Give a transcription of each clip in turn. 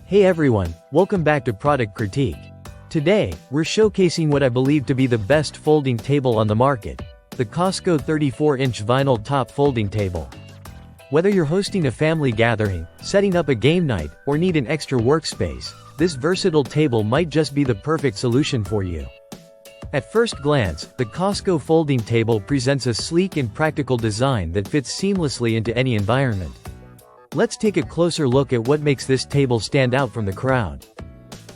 Hey everyone, welcome back to Product Critique. Today, we're showcasing what I believe to be the best folding table on the market, the COSCO 34-inch vinyl top folding table. Whether you're hosting a family gathering, setting up a game night, or need an extra workspace, this versatile table might just be the perfect solution for you. At first glance, the COSCO folding table presents a sleek and practical design that fits seamlessly into any environment. Let's take a closer look at what makes this table stand out from the crowd.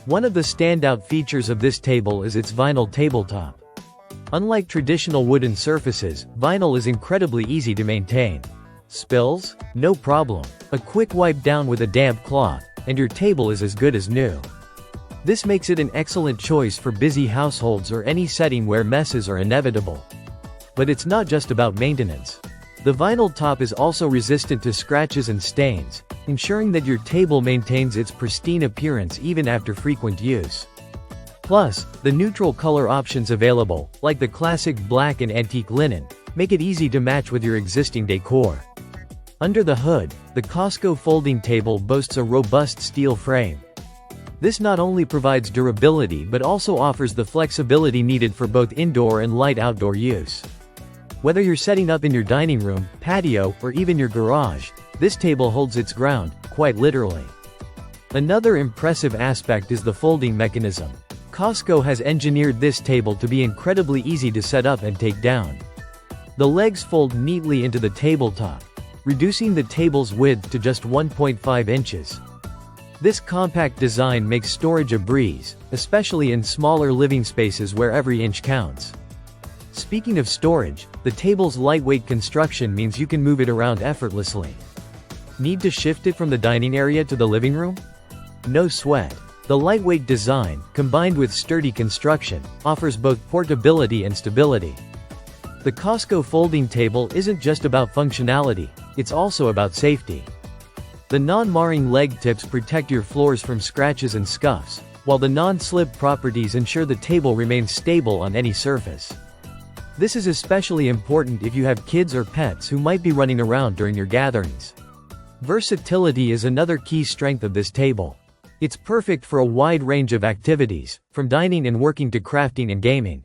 One of the standout features of this table is its vinyl tabletop. Unlike traditional wooden surfaces, vinyl is incredibly easy to maintain. Spills? No problem. A quick wipe down with a damp cloth, and your table is as good as new. This makes it an excellent choice for busy households or any setting where messes are inevitable. But it's not just about maintenance. The vinyl top is also resistant to scratches and stains, ensuring that your table maintains its pristine appearance even after frequent use. Plus, the neutral color options available, like the classic black and antique linen, make it easy to match with your existing decor. Under the hood, the COSCO folding table boasts a robust steel frame. This not only provides durability but also offers the flexibility needed for both indoor and light outdoor use. Whether you're setting up in your dining room, patio, or even your garage, this table holds its ground, quite literally. Another impressive aspect is the folding mechanism. COSCO has engineered this table to be incredibly easy to set up and take down. The legs fold neatly into the tabletop, reducing the table's width to just 1.5 inches. This compact design makes storage a breeze, especially in smaller living spaces where every inch counts. Speaking of storage, the table's lightweight construction means you can move it around effortlessly. Need to shift it from the dining area to the living room? No sweat. The lightweight design, combined with sturdy construction, offers both portability and stability. The COSCO folding table isn't just about functionality, it's also about safety. The non-marring leg tips protect your floors from scratches and scuffs, while the non-slip properties ensure the table remains stable on any surface. This is especially important if you have kids or pets who might be running around during your gatherings. Versatility is another key strength of this table. It's perfect for a wide range of activities, from dining and working to crafting and gaming.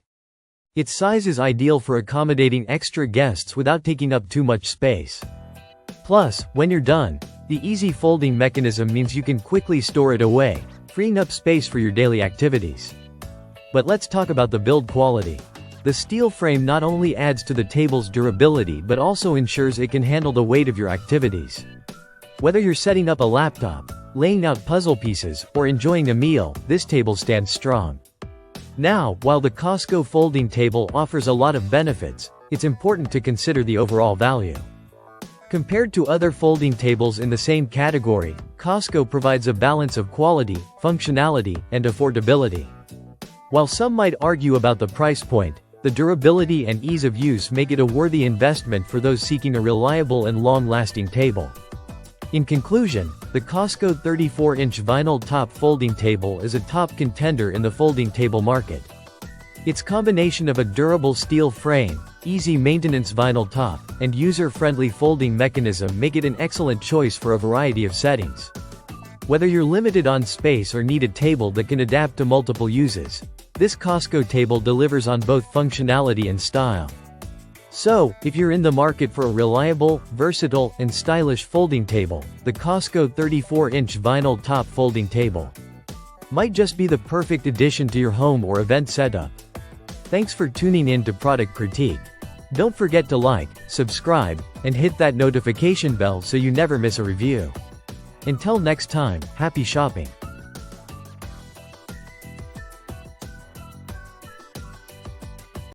Its size is ideal for accommodating extra guests without taking up too much space. Plus, when you're done, the easy folding mechanism means you can quickly store it away, freeing up space for your daily activities. But let's talk about the build quality. The steel frame not only adds to the table's durability but also ensures it can handle the weight of your activities. Whether you're setting up a laptop, laying out puzzle pieces, or enjoying a meal, this table stands strong. Now, while the COSCO folding table offers a lot of benefits, it's important to consider the overall value. Compared to other folding tables in the same category, COSCO provides a balance of quality, functionality, and affordability. While some might argue about the price point, the durability and ease of use make it a worthy investment for those seeking a reliable and long-lasting table. In conclusion, the COSCO 34-inch vinyl top folding table is a top contender in the folding table market. Its combination of a durable steel frame, easy maintenance vinyl top, and user-friendly folding mechanism make it an excellent choice for a variety of settings. Whether you're limited on space or need a table that can adapt to multiple uses, this COSCO table delivers on both functionality and style. So, if you're in the market for a reliable, versatile, and stylish folding table, the COSCO 34-inch vinyl top folding table might just be the perfect addition to your home or event setup. Thanks for tuning in to Product Critique. Don't forget to like, subscribe, and hit that notification bell so you never miss a review. Until next time, happy shopping.